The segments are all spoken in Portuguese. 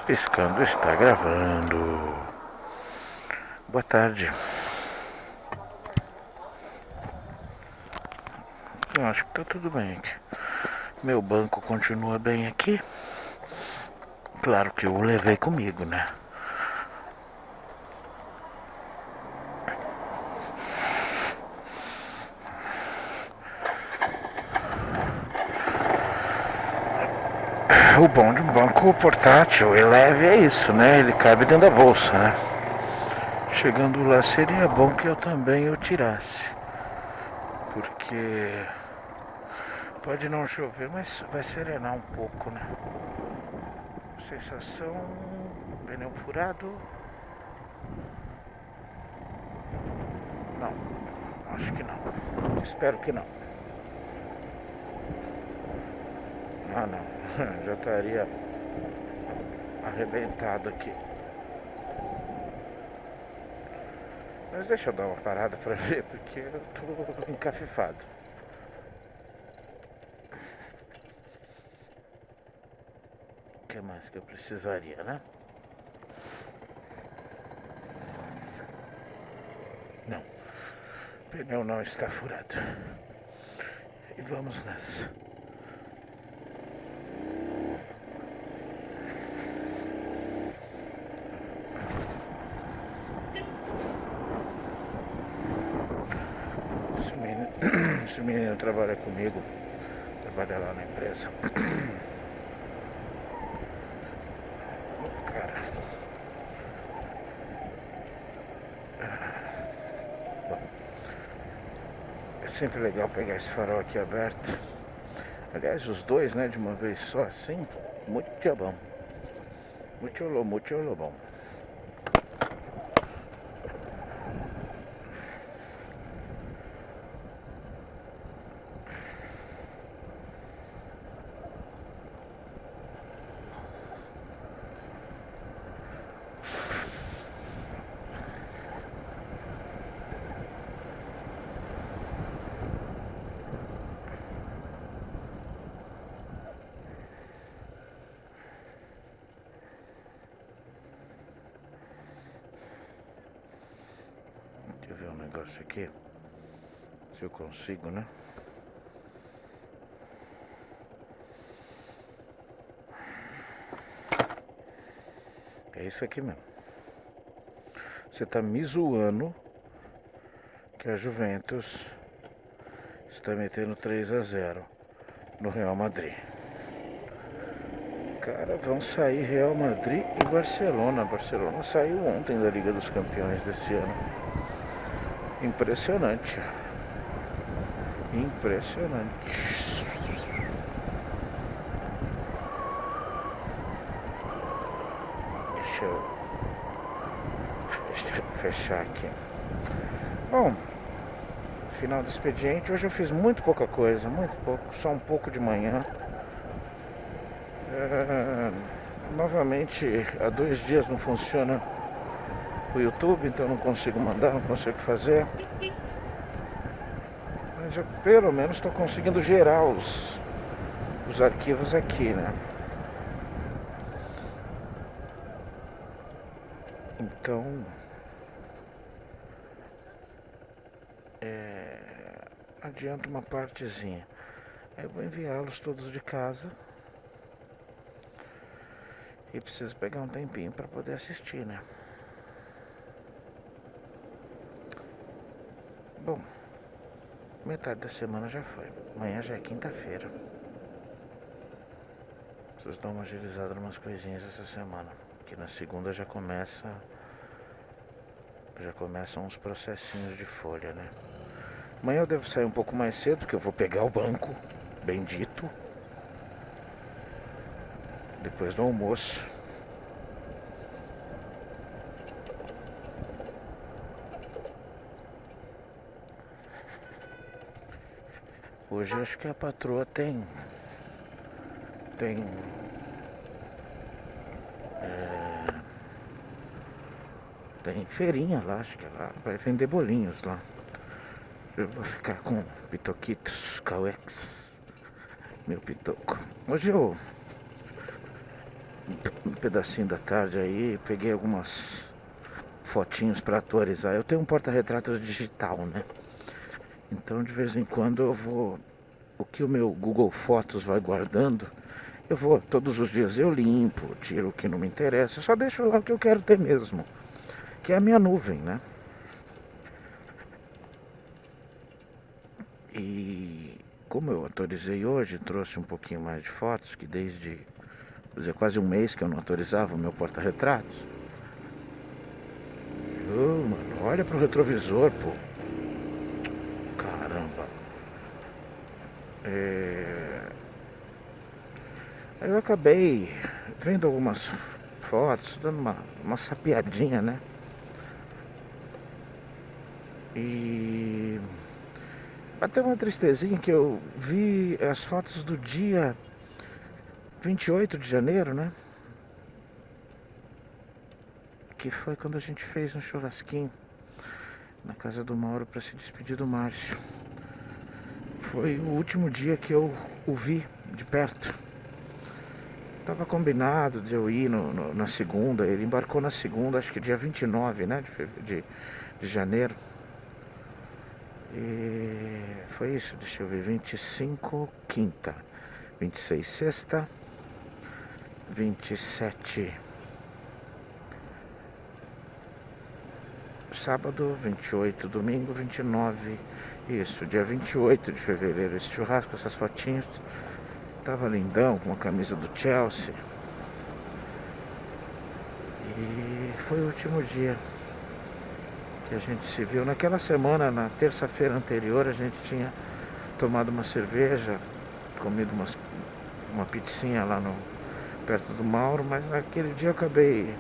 Piscando está gravando. Boa tarde. Eu acho que tá tudo bem aqui. Meu banco continua bem aqui. Claro que eu o levei comigo, né? O bom de um banco portátil e leve é isso, né? Ele cabe dentro da bolsa, né? Chegando lá seria bom que eu também o tirasse. Porque pode não chover, mas vai serenar um pouco, né? Sensação, pneu furado. Não, acho que não. Espero que não. Ah, não. Já estaria arrebentado aqui. Mas deixa eu dar uma parada pra ver, porque eu tô encafifado. O que mais que eu precisaria, né? Não. O pneu não está furado. E vamos nessa. Esse menino trabalha comigo. Trabalha lá na empresa. Cara. Bom. É sempre legal pegar esse farol aqui aberto. Aliás, os dois, né, de uma vez só, assim, muito bom. Muito bom. Deixa eu ver um negócio aqui. Se eu consigo, né? É isso aqui mesmo. Você tá me zoando que a Juventus está metendo 3-0 no Real Madrid. Cara, vão sair Real Madrid e Barcelona. Barcelona saiu ontem da Liga dos Campeões desse ano. Impressionante. Deixa eu fechar aqui. Bom, final do expediente. Hoje eu fiz muito pouca coisa, muito pouco, só um pouco de manhã. Novamente, há 2 dias não funciona o YouTube, então eu não consigo mandar, não consigo fazer. Mas eu pelo menos estou conseguindo gerar os arquivos aqui, né? Então, adianta uma partezinha. Aí eu vou enviá-los todos de casa. E preciso pegar um tempinho para poder assistir, né? Bom, metade da semana já foi. Amanhã já é quinta-feira. Preciso dar uma agilizada em umas coisinhas essa semana. Que na segunda já começam uns processinhos de folha, né? Amanhã eu devo sair um pouco mais cedo, porque eu vou pegar o banco, bendito. Depois do almoço. Hoje acho que a patroa tem feirinha lá, acho que ela vai vender bolinhos lá. Eu vou ficar com pitoquitos, cauex, meu pitoco. Hoje eu um pedacinho da tarde aí, peguei algumas fotinhos para atualizar. Eu tenho um porta-retratos digital, né? Então de vez em quando eu vou, o que o meu Google Fotos vai guardando, eu vou, todos os dias eu limpo, tiro o que não me interessa, eu só deixo lá o que eu quero ter mesmo, que é a minha nuvem, né? E como eu atualizei hoje, trouxe um pouquinho mais de fotos, que desde, quer dizer, quase um mês que eu não atualizava o meu porta-retratos. Mano, olha pro retrovisor, pô. Caramba. Aí eu acabei vendo algumas fotos, dando uma sapiadinha, né? E bateu uma tristezinha que eu vi as fotos do dia 28 de janeiro, né? Que foi quando a gente fez um churrasquinho na casa do Mauro para se despedir do Márcio. Foi o último dia que eu o vi de perto. Tava combinado de eu ir na segunda, ele embarcou na segunda, acho que dia 29, né, de janeiro. E foi isso, deixa eu ver, 25, quinta, 26, sexta, 27, sábado, 28, domingo, 29, isso, dia 28 de fevereiro, esse churrasco, essas fotinhas. Tava lindão, com a camisa do Chelsea. E foi o último dia que a gente se viu. Naquela semana, na terça-feira anterior, a gente tinha tomado uma cerveja, comido uma pizzinha lá perto do Mauro, mas naquele dia eu acabei...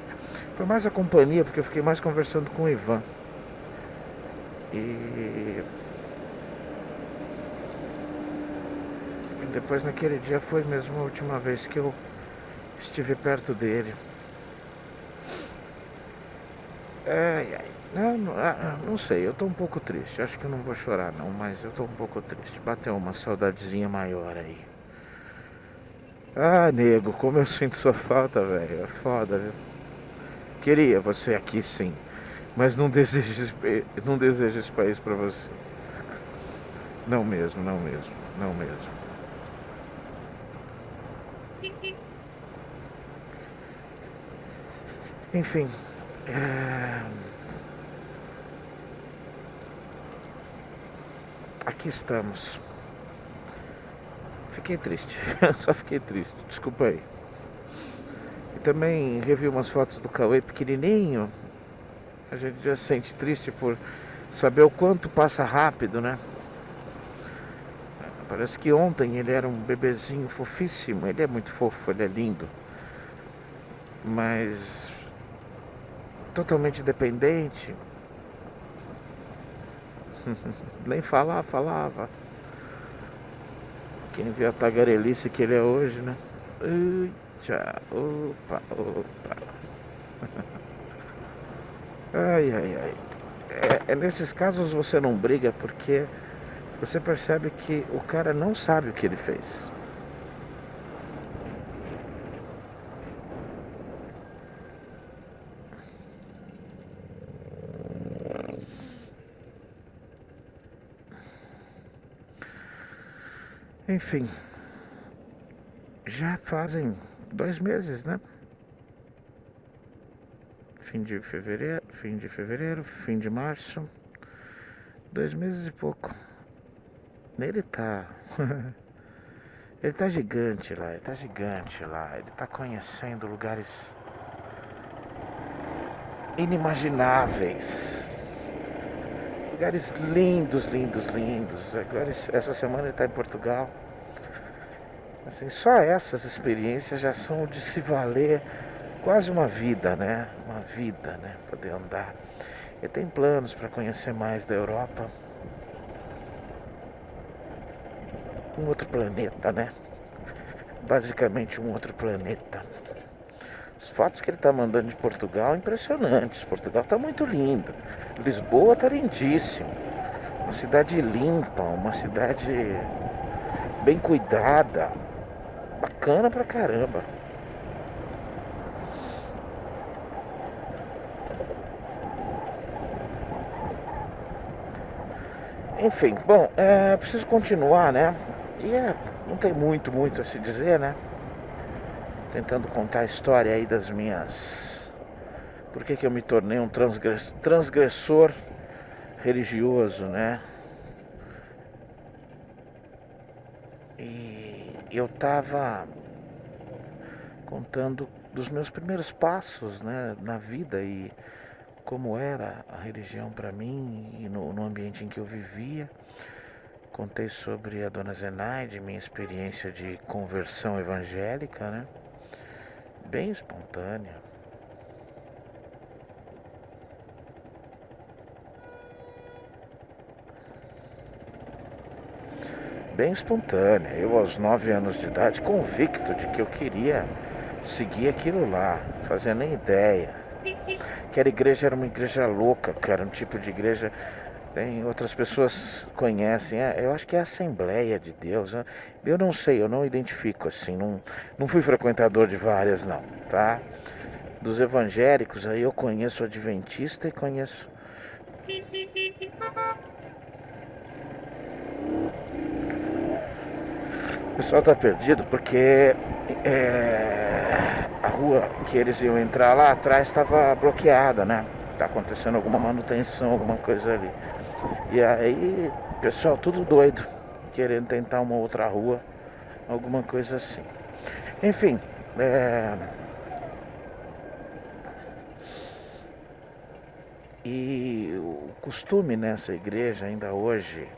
Foi mais a companhia, porque eu fiquei mais conversando com o Ivan. E depois naquele dia foi mesmo a última vez que eu estive perto dele. Não sei, eu tô um pouco triste. Acho que eu não vou chorar não, mas eu tô um pouco triste. Bateu uma saudadezinha maior aí. Ah, nego, como eu sinto sua falta, velho. É foda, viu? Queria você aqui sim, mas não desejo esse país pra você. Não mesmo, não mesmo, não mesmo. Enfim, aqui estamos. Fiquei triste, só fiquei triste, desculpa aí. E também revi umas fotos do Cauê pequenininho. A gente já se sente triste por saber o quanto passa rápido, né? Parece que ontem ele era um bebezinho fofíssimo. Ele é muito fofo, ele é lindo. Mas totalmente dependente. Nem falava. Quem vê a tagarelice que ele é hoje, né? Opa. Ai. É nesses casos você não briga porque você percebe que o cara não sabe o que ele fez. Enfim, já fazem 2 meses, né? Fim de fevereiro, fim de março, 2 meses e pouco. Ele tá ele tá gigante lá, ele tá conhecendo lugares inimagináveis. Lugares lindos. Agora, essa semana ele está em Portugal. Assim, só essas experiências já são de se valer quase uma vida, né? Uma vida, né? Poder andar. Ele tem planos para conhecer mais da Europa. Um outro planeta, né? Basicamente um outro planeta. As fotos que ele está mandando de Portugal impressionantes. Portugal está muito lindo. Lisboa está lindíssimo. Uma cidade limpa, uma cidade bem cuidada. Bacana pra caramba. Enfim, bom, preciso continuar, né? E não tem muito a se dizer, né? Tentando contar a história aí das minhas... Por que eu me tornei um transgressor religioso, né? E eu tava contando dos meus primeiros passos, né, na vida e como era a religião para mim e no ambiente em que eu vivia. Contei sobre a Dona Zenaide, minha experiência de conversão evangélica, né? Bem espontânea. Bem espontânea. Eu, aos 9 anos de idade, convicto de que eu queria seguir aquilo lá, fazia nem ideia. Aquela igreja era uma igreja louca, cara, um tipo de igreja... Tem outras pessoas conhecem, eu acho que é a Assembleia de Deus, né? Eu não sei, eu não identifico assim, não fui frequentador de várias não, tá? Dos evangélicos aí eu conheço o Adventista e conheço... O pessoal tá perdido porque a rua que eles iam entrar lá atrás estava bloqueada, né? Tá acontecendo alguma manutenção, alguma coisa ali. E aí, pessoal tudo doido, querendo tentar uma outra rua, alguma coisa assim. Enfim, e o costume nessa igreja ainda hoje,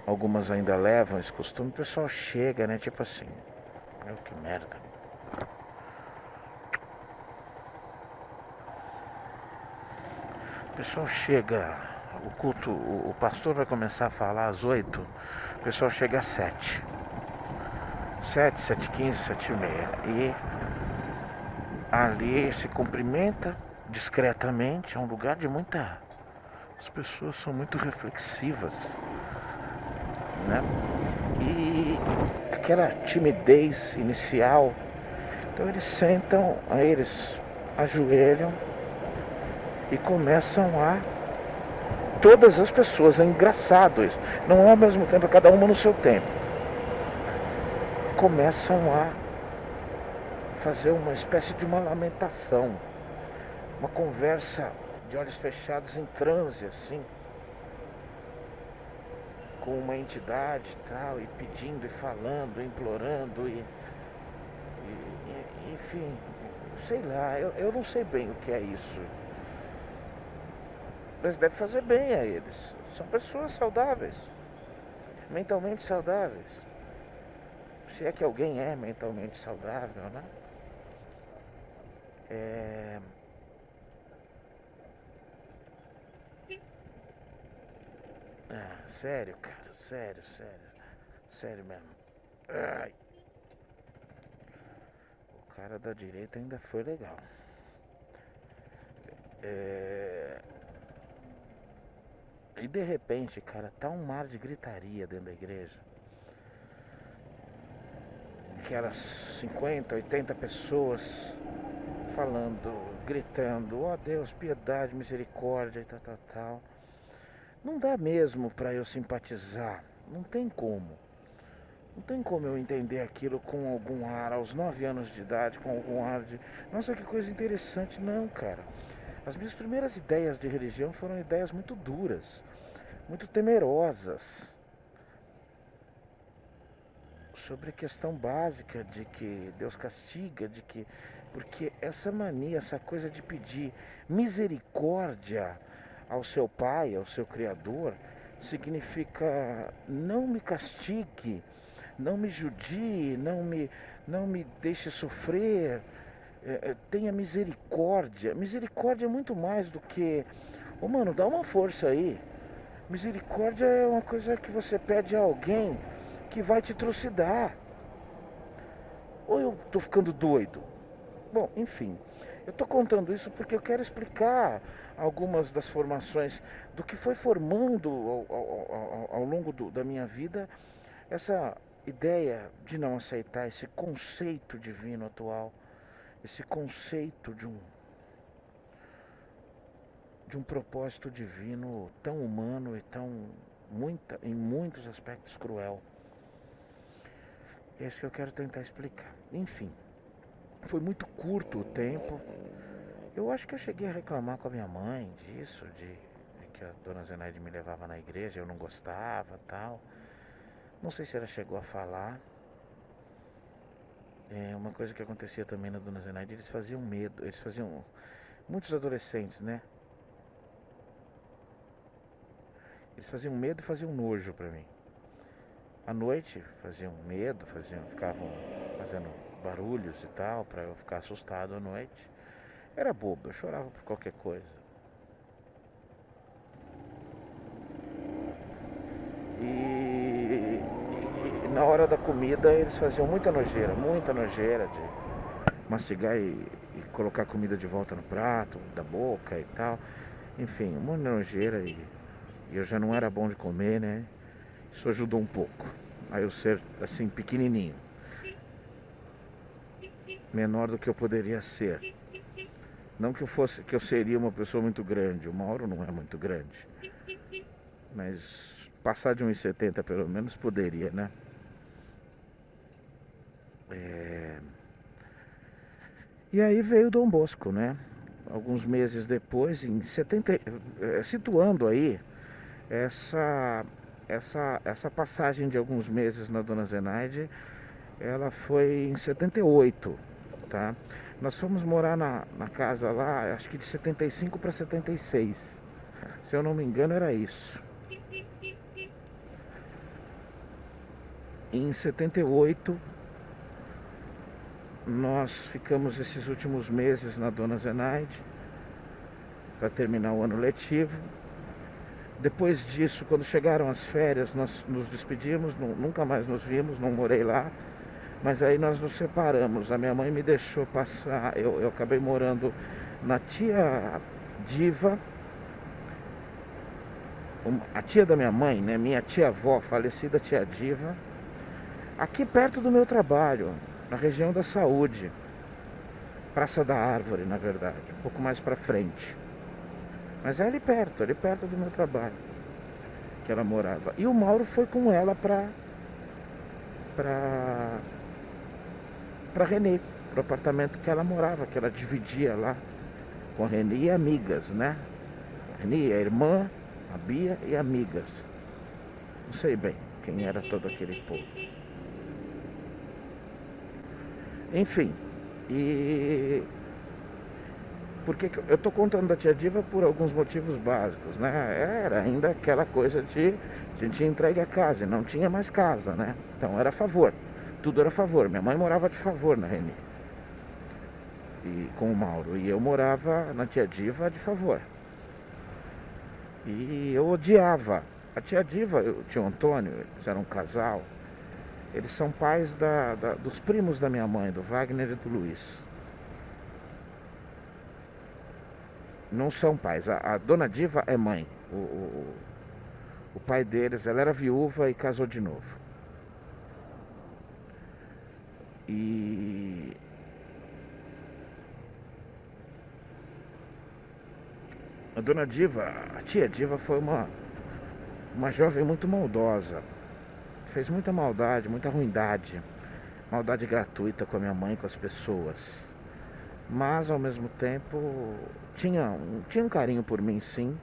algumas ainda levam esse costume, o pessoal chega, né, tipo assim, meu, que merda. O pessoal chega, o culto, o pastor vai começar a falar às 8, o pessoal chega às 7. 7, 7h15, 7h30. E ali se cumprimenta discretamente, é um lugar de muita... As pessoas são muito reflexivas, né? E aquela timidez inicial, então eles sentam, aí eles ajoelham e começam a... Todas as pessoas, é engraçado isso, não é ao mesmo tempo, é cada uma no seu tempo. Começam a fazer uma espécie de uma lamentação, uma conversa de olhos fechados em transe, assim, com uma entidade e tal, e pedindo, e falando, implorando, enfim, sei lá, eu não sei bem o que é isso. Mas deve fazer bem a eles. São pessoas saudáveis, mentalmente saudáveis. Se é que alguém é mentalmente saudável, né? Sério, cara, sério. Sério mesmo. Ai. O cara da direita ainda foi legal. E de repente, cara, tá um mar de gritaria dentro da igreja. Aquelas 50, 80 pessoas falando, gritando, ó Deus, piedade, misericórdia e tal. Não dá mesmo pra eu simpatizar. Não tem como. Não tem como eu entender aquilo com algum ar, aos 9 anos de idade, com algum ar de... Nossa, que coisa interessante. Não, cara. As minhas primeiras ideias de religião foram ideias muito duras, muito temerosas. Sobre a questão básica de que Deus castiga, de que... Porque essa mania, essa coisa de pedir misericórdia ao seu Pai, ao seu Criador, significa não me castigue, não me judie, não me deixe sofrer, tenha misericórdia. Misericórdia é muito mais do que... Ô mano, dá uma força aí. Misericórdia é uma coisa que você pede a alguém que vai te trucidar. Ou eu tô ficando doido? Bom, enfim, eu tô contando isso porque eu quero explicar algumas das formações do que foi formando ao longo da minha vida essa ideia de não aceitar esse conceito divino atual, esse conceito de um propósito divino tão humano e em muitos aspectos cruel. É isso que eu quero tentar explicar. Enfim, foi muito curto o tempo. Eu acho que eu cheguei a reclamar com a minha mãe disso, de que a dona Zenaide me levava na igreja, eu não gostava, tal. Não sei se ela chegou a falar. Uma coisa que acontecia também na dona Zenaide, eles faziam medo, muitos adolescentes, né? Eles faziam medo e faziam nojo pra mim. À noite faziam medo, ficavam fazendo barulhos e tal, pra eu ficar assustado à noite. Era bobo, eu chorava por qualquer coisa. E na hora da comida eles faziam muita nojeira de mastigar e colocar a comida de volta no prato, da boca e tal. Enfim, uma nojeira e eu já não era bom de comer, né? Isso ajudou um pouco. Aí eu ser assim pequenininho, menor do que eu poderia ser. Não que eu seria uma pessoa muito grande. O Mauro não é muito grande, mas passar de 1,70 pelo menos poderia, né? E aí veio o Dom Bosco, né? Alguns meses depois, em 70, situando aí essa passagem de alguns meses na dona Zenaide, ela foi em 78, tá? Nós fomos morar na casa lá, acho que de 75 para 76. Se eu não me engano, era isso. Em 78, nós ficamos esses últimos meses na dona Zenaide para terminar o ano letivo. Depois disso, quando chegaram as férias, nós nos despedimos, nunca mais nos vimos, não morei lá. Mas aí nós nos separamos. A minha mãe me deixou passar, eu acabei morando na tia Diva, a tia da minha mãe, né? Minha tia-avó, falecida tia Diva, aqui perto do meu trabalho, na região da Saúde, Praça da Árvore, na verdade, um pouco mais pra frente. Mas é ali perto do meu trabalho, que ela morava. E o Mauro foi com ela pra Renê, pro apartamento que ela morava, que ela dividia lá com a Renê e amigas, né? A Renê, a irmã, a Bia e amigas. Não sei bem quem era todo aquele povo. Enfim, e por que eu tô contando da tia Diva? Por alguns motivos básicos, né? Era ainda aquela coisa de a gente tinha entregue a casa e não tinha mais casa, né? Então era a favor, tudo era a favor. Minha mãe morava de favor na Renê e com o Mauro, e eu morava na tia Diva de favor. E eu odiava a tia Diva, o tio Antônio, eles eram um casal. Eles são pais dos primos da minha mãe, do Wagner e do Luiz. Não são pais, a dona Diva é mãe. O pai deles, ela era viúva e casou de novo. E a dona Diva, a tia Diva foi uma jovem muito maldosa. Fez muita maldade, muita ruindade. Maldade gratuita com a minha mãe, com as pessoas. Mas ao mesmo tempo tinha um carinho por mim, sim.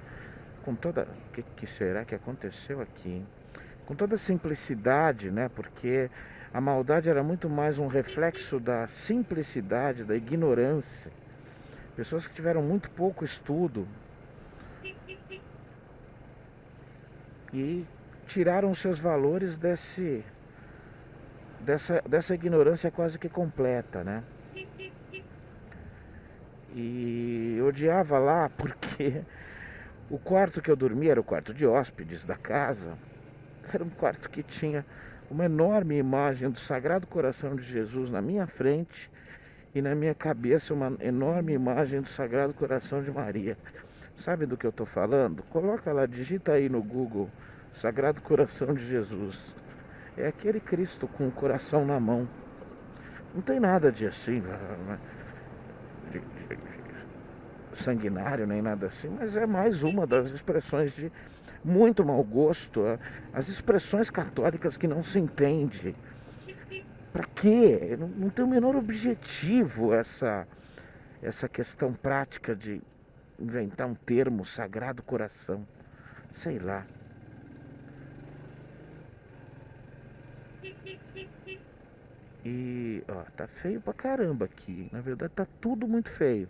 Com toda... O que será que aconteceu aqui? Com toda simplicidade, né? Porque a maldade era muito mais um reflexo da simplicidade, da ignorância. Pessoas que tiveram muito pouco estudo e tiraram os seus valores dessa ignorância quase que completa, né? E eu odiava lá porque o quarto que eu dormia era o quarto de hóspedes da casa. Era um quarto que tinha uma enorme imagem do Sagrado Coração de Jesus na minha frente e na minha cabeça uma enorme imagem do Sagrado Coração de Maria. Sabe do que eu estou falando? Coloca lá, digita aí no Google Sagrado Coração de Jesus. É aquele Cristo com o coração na mão. Não tem nada de assim, sanguinário nem nada assim, mas é mais uma das expressões de muito mau gosto, as expressões católicas que não se entende. Para quê? Não tem o menor objetivo essa questão prática de inventar um termo, Sagrado Coração. Sei lá. E, ó, tá feio pra caramba aqui. Na verdade tá tudo muito feio.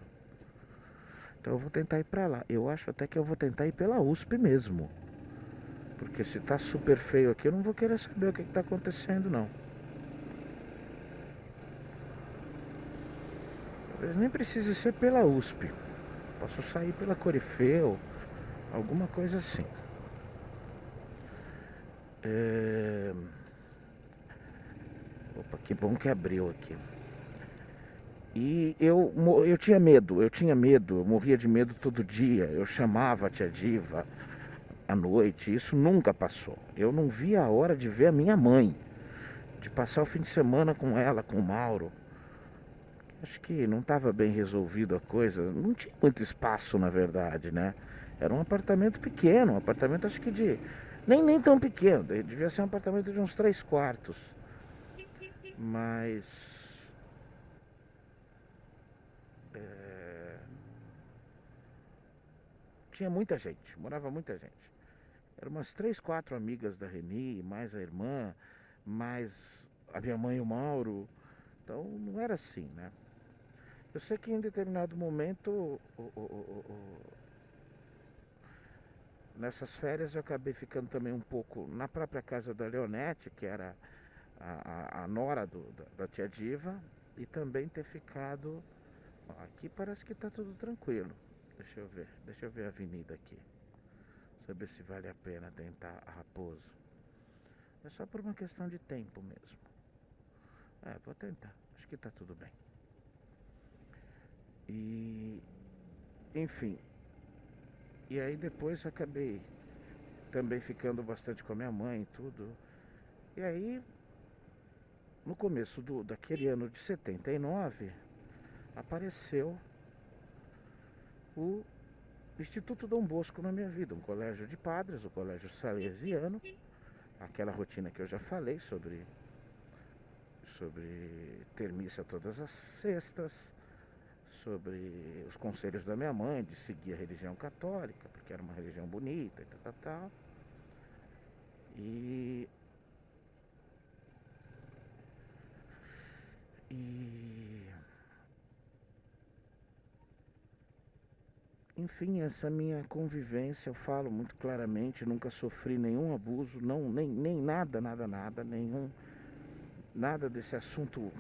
Então eu vou tentar ir pra lá. Eu acho até que eu vou tentar ir pela USP mesmo. Porque se tá super feio aqui, eu não vou querer saber o que tá acontecendo, não. Talvez nem precise ser pela USP. Posso sair pela Corifeu, alguma coisa assim. Opa, que bom que abriu aqui. E eu tinha medo, eu morria de medo todo dia. Eu chamava a tia Diva à noite, isso nunca passou. Eu não via a hora de ver a minha mãe, de passar o fim de semana com ela, com o Mauro. Acho que não estava bem resolvido a coisa, não tinha muito espaço na verdade, né? Era um apartamento pequeno, um apartamento acho que de... Nem tão pequeno, devia ser um apartamento de uns 3 quartos. Mas... tinha muita gente, morava muita gente. Eram umas 3, 4 amigas da Reni, mais a irmã, mais a minha mãe e o Mauro. Então não era assim, né? Eu sei que em determinado momento, nessas férias, eu acabei ficando também um pouco na própria casa da Leonete, que era a nora da tia Diva, e também ter ficado... Ó, aqui parece que tá tudo tranquilo. Deixa eu ver a avenida aqui. Saber se vale a pena tentar a Raposo. É só por uma questão de tempo mesmo. Vou tentar. Acho que tá tudo bem. E... enfim. E aí depois acabei também ficando bastante com a minha mãe e tudo. E aí, no começo daquele ano de 79, apareceu o Instituto Dom Bosco na minha vida, um colégio de padres, o colégio salesiano, aquela rotina que eu já falei sobre ter missa todas as sextas, sobre os conselhos da minha mãe de seguir a religião católica, porque era uma religião bonita e tal. E enfim, essa minha convivência, eu falo muito claramente, nunca sofri nenhum abuso, nem nada, nada desse assunto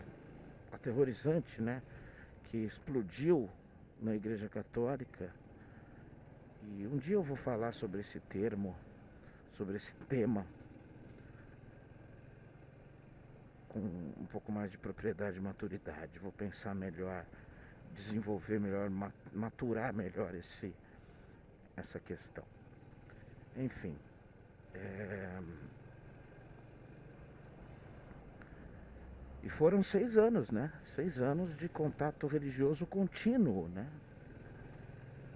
aterrorizante, né, que explodiu na Igreja Católica. E um dia eu vou falar sobre esse termo, sobre esse tema, com um pouco mais de propriedade e maturidade. Vou pensar melhor, desenvolver melhor, maturar melhor essa questão. Enfim, e foram 6 anos, né? 6 anos de contato religioso contínuo, né?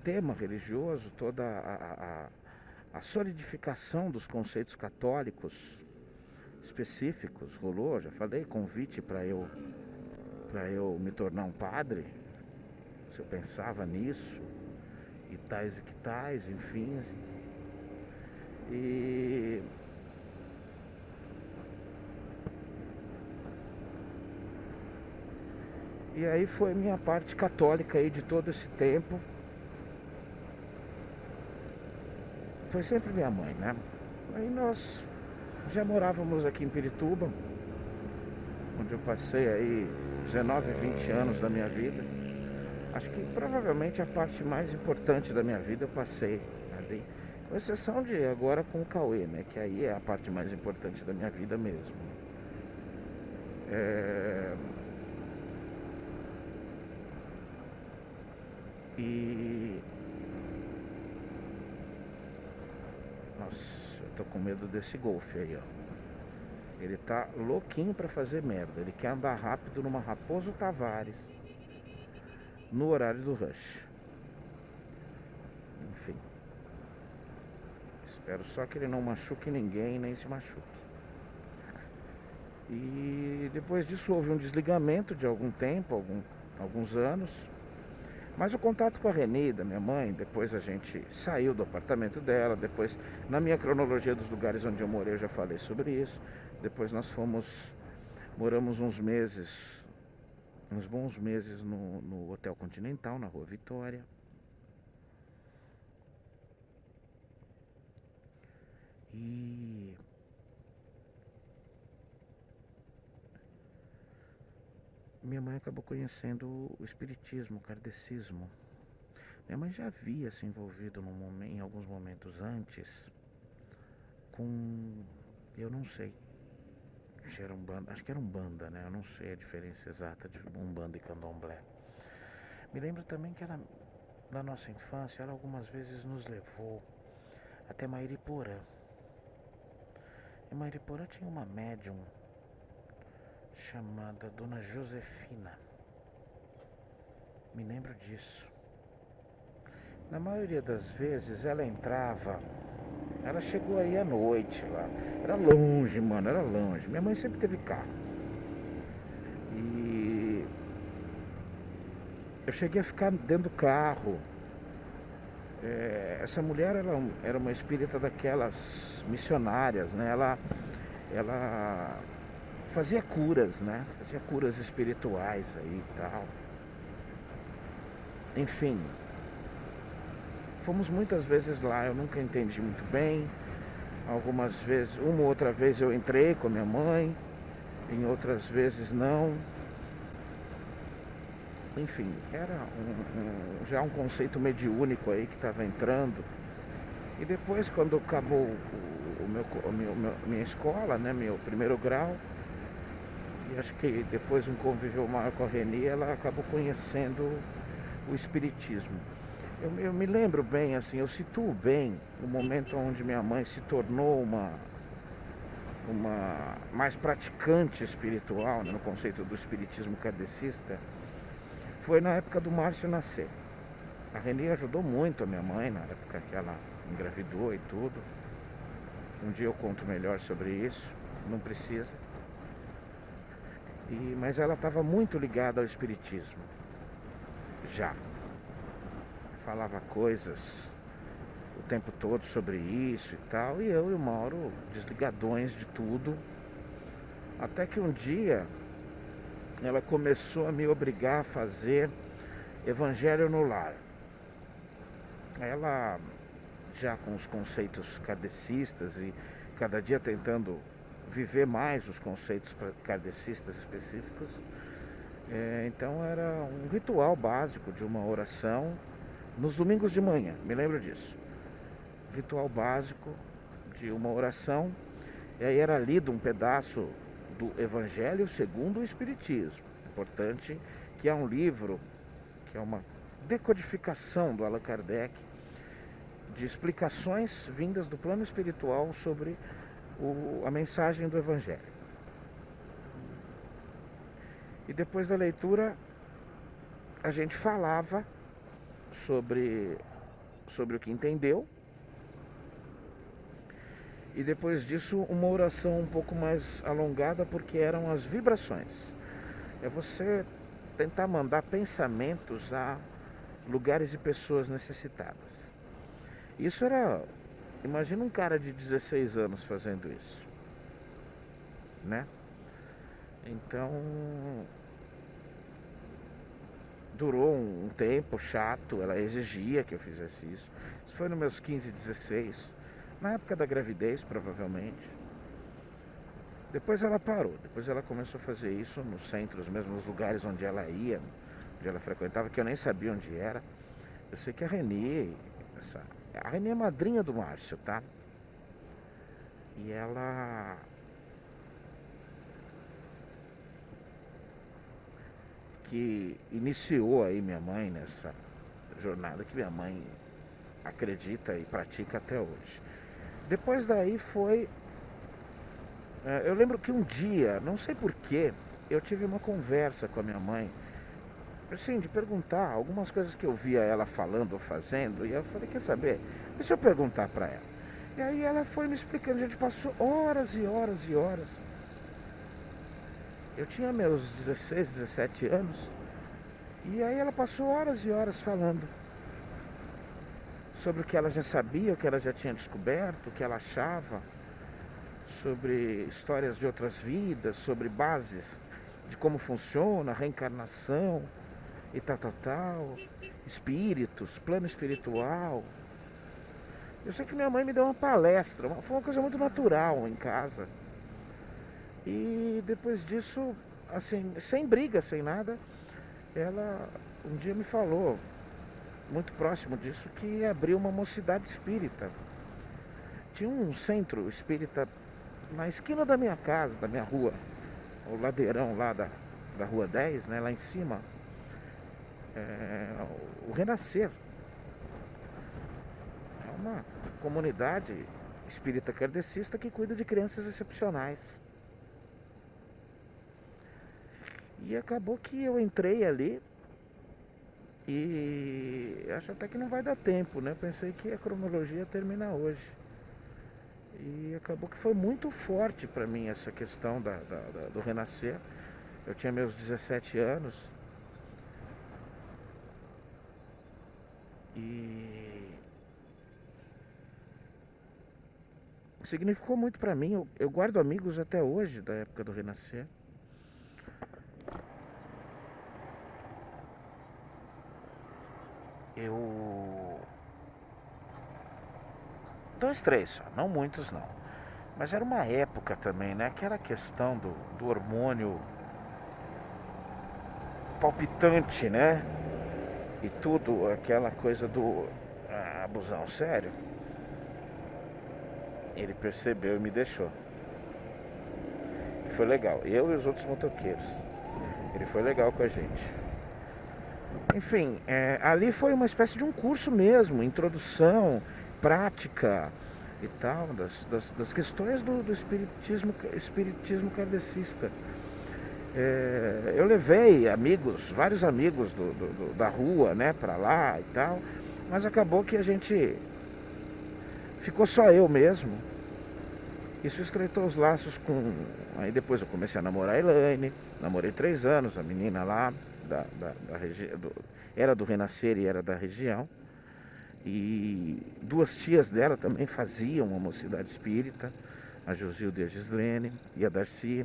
Tema religioso, toda a solidificação dos conceitos católicos específicos rolou. Já falei, convite para eu me tornar um padre, se eu pensava nisso, e tais e que tais, enfim. E aí foi minha parte católica aí de todo esse tempo. Foi sempre minha mãe, né? Aí nós já morávamos aqui em Pirituba, onde eu passei aí 19, 20 anos da minha vida. Acho que provavelmente a parte mais importante da minha vida eu passei ali. Com exceção de agora com o Cauê, né? Que aí é a parte mais importante da minha vida mesmo. Nossa, eu tô com medo desse Golfe aí, ó. Ele tá louquinho pra fazer merda. Ele quer andar rápido numa Raposo Tavares no horário do rush. Enfim, espero só que ele não machuque ninguém, nem se machuque. E depois disso houve um desligamento de algum tempo, alguns anos. Mas o contato com a Renida, minha mãe, depois a gente saiu do apartamento dela, depois, na minha cronologia dos lugares onde eu morei, eu já falei sobre isso. Depois nós moramos uns bons meses no Hotel Continental, na Rua Vitória. E minha mãe acabou conhecendo o espiritismo, o kardecismo. Minha mãe já havia se envolvido em alguns momentos antes com, eu não sei, se era Umbanda, acho que era Umbanda, né? Eu não sei a diferença exata de Umbanda e Candomblé. Me lembro também que ela, na nossa infância, ela algumas vezes nos levou até Mairiporã. Em Mairiporã tinha uma médium chamada Dona Josefina. Me lembro disso. Na maioria das vezes ela chegou aí à noite lá. Era longe, mano, era longe. Minha mãe sempre teve carro. E eu cheguei a ficar dentro do carro. Essa mulher era uma espírita daquelas missionárias, né? Ela fazia curas, né? Fazia curas espirituais aí e tal. Enfim, fomos muitas vezes lá, eu nunca entendi muito bem. Algumas vezes, uma ou outra vez eu entrei com a minha mãe, em outras vezes não. Enfim, era já um conceito mediúnico aí que estava entrando. E depois, quando acabou minha escola, né, meu primeiro grau, e acho que depois um convívio maior com a Reni, ela acabou conhecendo o espiritismo. Eu me lembro bem, assim, eu situo bem o momento onde minha mãe se tornou uma mais praticante espiritual, né, no conceito do espiritismo kardecista, foi na época do Márcio nascer. A Reni ajudou muito a minha mãe na época que ela engravidou e tudo. Um dia eu conto melhor sobre isso, não precisa. Mas ela estava muito ligada ao espiritismo, já. Falava coisas o tempo todo sobre isso e tal, e eu e o Mauro desligadões de tudo. Até que um dia ela começou a me obrigar a fazer Evangelho no Lar. Ela, já com os conceitos kardecistas e cada dia tentando viver mais os conceitos kardecistas específicos, então era um ritual básico de uma oração nos domingos de manhã, me lembro disso. Ritual básico de uma oração, e aí era lido um pedaço do Evangelho segundo o Espiritismo. Importante que é um livro, que é uma decodificação do Allan Kardec, de explicações vindas do plano espiritual sobre a mensagem do Evangelho. E depois da leitura, a gente falava sobre o que entendeu. E depois disso, uma oração um pouco mais alongada, porque eram as vibrações. É você tentar mandar pensamentos a lugares e pessoas necessitadas. Isso era... Imagina um cara de 16 anos fazendo isso, né? Então, durou um tempo chato, ela exigia que eu fizesse isso. Isso foi nos meus 15, 16, na época da gravidez, provavelmente. Depois ela parou, depois ela começou a fazer isso nos centros, mesmo nos lugares onde ela ia, onde ela frequentava, que eu nem sabia onde era. Eu sei que a Reni é madrinha do Márcio, tá? E ela que iniciou aí minha mãe nessa jornada que minha mãe acredita e pratica até hoje. Depois daí foi... Eu lembro que um dia, não sei porquê, eu tive uma conversa com a minha mãe. assim, de perguntar algumas coisas que eu via ela falando ou fazendo, e eu falei, quer saber? Deixa eu perguntar pra ela. E aí ela foi me explicando, a gente passou horas e horas e horas. Eu tinha meus 16, 17 anos, e aí ela passou horas e horas falando sobre o que ela já sabia, o que ela já tinha descoberto, o que ela achava, sobre histórias de outras vidas, sobre bases de como funciona a reencarnação e tal, espíritos, plano espiritual. Eu sei que minha mãe me deu uma palestra, foi uma coisa muito natural em casa. E depois disso, assim, sem briga, sem nada, ela um dia me falou, muito próximo disso, que abriu uma mocidade espírita. Tinha um centro espírita na esquina da minha casa, da minha rua, o ladeirão lá da rua 10, né, lá em cima, o Renascer. É uma comunidade espírita kardecista que cuida de crianças excepcionais. E acabou que eu entrei ali e acho até que não vai dar tempo, né? Pensei que a cronologia ia terminar hoje. E acabou que foi muito forte para mim essa questão do renascer. Eu tinha meus 17 anos e significou muito para mim. Eu guardo amigos até hoje da época do renascer. Dois, três só, não muitos não. Mas era uma época também, né? Aquela questão do hormônio palpitante, né? E tudo, aquela coisa do abusão, sério. Ele percebeu e me deixou. Foi legal, eu e os outros motoqueiros. Ele foi legal com a gente. Enfim, ali foi uma espécie de um curso mesmo, introdução, prática e tal, das questões do espiritismo kardecista. Eu levei amigos, vários amigos da rua, né, pra lá e tal, mas acabou que a gente ficou só eu mesmo. Isso estreitou os laços com... Aí depois eu comecei a namorar a Elaine, namorei 3 anos, a menina lá da região, era do Renascer e era da região. E 2 tias dela também faziam uma mocidade espírita, a Josilda e a Gislene e a Darcy.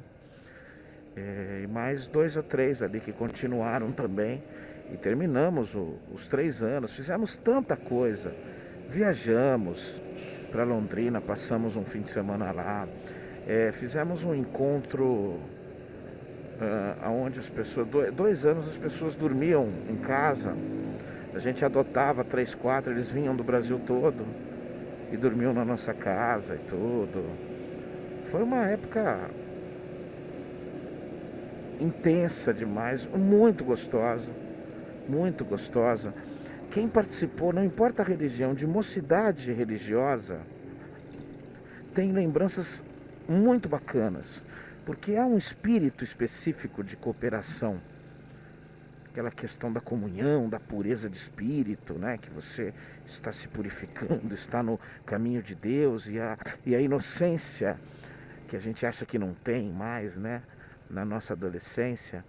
E mais 2 ou 3 ali que continuaram também. E terminamos os 3 anos, fizemos tanta coisa. Viajamos para Londrina, passamos um fim de semana lá. Fizemos um encontro onde as pessoas, 2 anos as pessoas dormiam em casa. A gente adotava 3, 4, eles vinham do Brasil todo e dormiam na nossa casa e tudo. Foi uma época intensa demais, muito gostosa, muito gostosa. Quem participou, não importa a religião, de mocidade religiosa, tem lembranças muito bacanas, porque há um espírito específico de cooperação. Aquela questão da comunhão, da pureza de espírito, né? Que você está se purificando, está no caminho de Deus, e a inocência que a gente acha que não tem mais, né? Na nossa adolescência.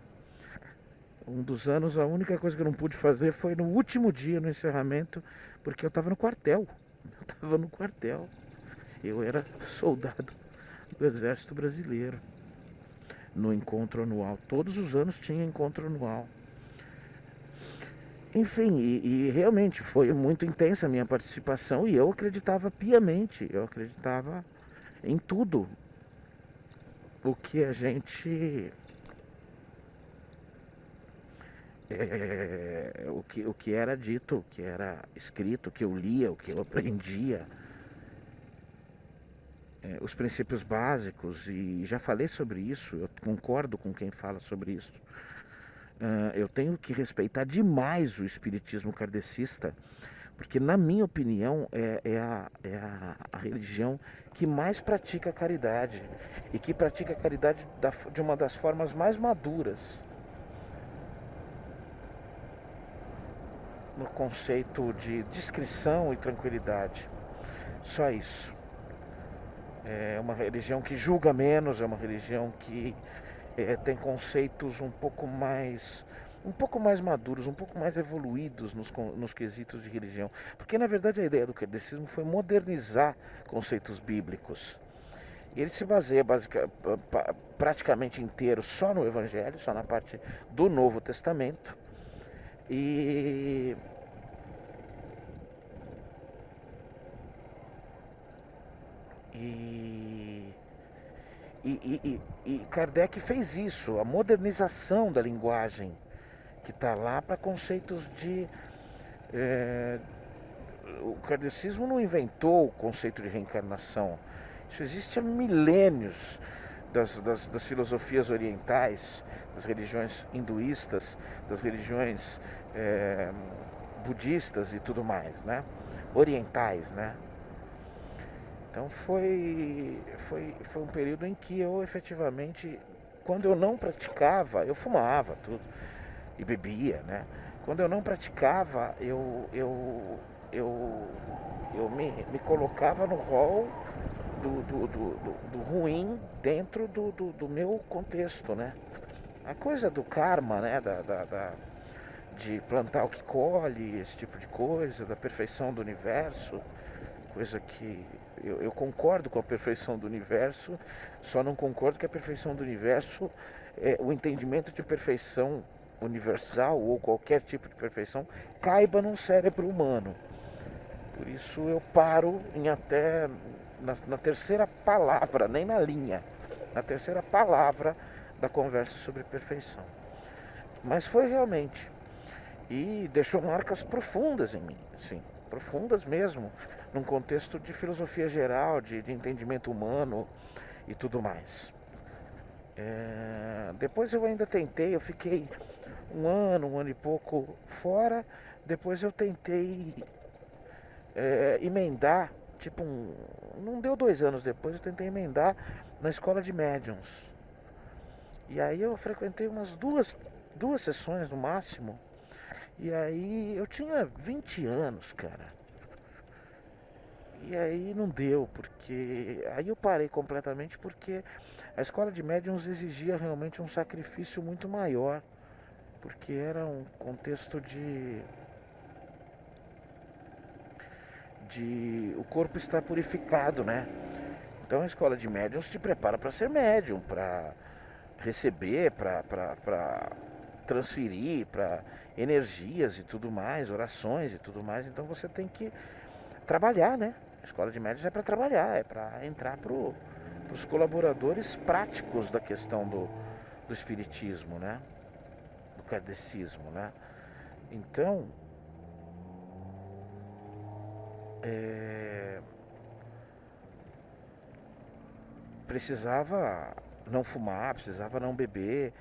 Um dos anos, a única coisa que eu não pude fazer foi no último dia, no encerramento, porque eu estava no quartel. Eu era soldado do Exército Brasileiro. No encontro anual. Todos os anos tinha encontro anual. Enfim, e realmente foi muito intensa a minha participação e eu acreditava piamente, eu acreditava em tudo o que a gente... o que era dito, o que era escrito, o que eu lia, o que eu aprendia, os princípios básicos, e já falei sobre isso, eu concordo com quem fala sobre isso. Eu tenho que respeitar demais o espiritismo kardecista, porque na minha opinião é a religião que mais pratica a caridade, e que pratica a caridade de uma das formas mais maduras. no conceito de discrição e tranquilidade. Só isso. É uma religião que julga menos, é uma religião que tem conceitos um pouco mais maduros, um pouco mais evoluídos nos quesitos de religião. Porque na verdade a ideia do kardecismo foi modernizar conceitos bíblicos. E ele se baseia praticamente inteiro só no Evangelho, só na parte do Novo Testamento. E E, e Kardec fez isso, a modernização da linguagem que está lá para conceitos de. É, o kardecismo não inventou o conceito de reencarnação. Isso existe há milênios das filosofias orientais, das religiões hinduístas, das religiões budistas e tudo mais, né? Orientais, né? Então foi um período em que eu efetivamente, quando eu não praticava, eu fumava tudo e bebia, né? Quando eu não praticava, eu me colocava no rol do ruim dentro do meu contexto, né? A coisa do karma, né? De plantar o que colhe, esse tipo de coisa, da perfeição do universo, coisa que eu concordo com a perfeição do universo, só não concordo que a perfeição do universo, o entendimento de perfeição universal ou qualquer tipo de perfeição, caiba num cérebro humano. Por isso eu paro até na terceira palavra, nem na linha, na terceira palavra da conversa sobre perfeição. Mas foi realmente. E deixou marcas profundas em mim, sim, profundas mesmo, num contexto de filosofia geral, de entendimento humano e tudo mais. Depois eu ainda tentei, eu fiquei um ano e pouco fora, depois eu tentei emendar, não deu 2 anos depois, eu tentei emendar na escola de médiuns. E aí eu frequentei umas duas sessões no máximo. E aí eu tinha 20 anos, cara. E aí não deu, porque aí eu parei completamente porque a escola de médiuns exigia realmente um sacrifício muito maior, porque era um contexto de o corpo estar purificado, né? Então a escola de médiuns te prepara para ser médium, para receber, para transferir, para energias e tudo mais, orações e tudo mais. Então você tem que trabalhar, né? A escola de médiuns é para trabalhar, é para entrar para os colaboradores práticos da questão do espiritismo, né? Do kardecismo, né? Então, precisava não fumar, precisava não beber,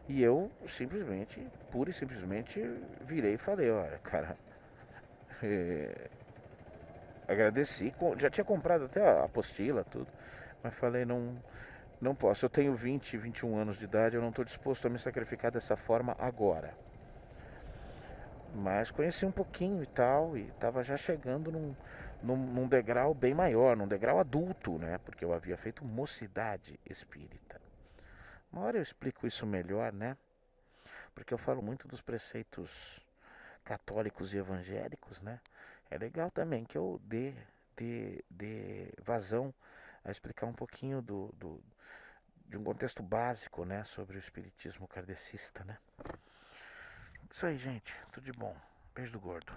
e eu simplesmente, pura e simplesmente virei e falei, olha, cara, agradeci, já tinha comprado até a apostila, tudo, mas falei, não posso, eu tenho 21 anos de idade, eu não estou disposto a me sacrificar dessa forma agora. Mas conheci um pouquinho e tal, e estava já chegando num degrau bem maior, num degrau adulto, né? Porque eu havia feito mocidade espírita. Uma hora eu explico isso melhor, né? Porque eu falo muito dos preceitos católicos e evangélicos, né? É legal também que eu dê vazão a explicar um pouquinho de um contexto básico, né? Sobre o espiritismo kardecista, né? Isso aí, gente. Tudo de bom. Beijo do gordo.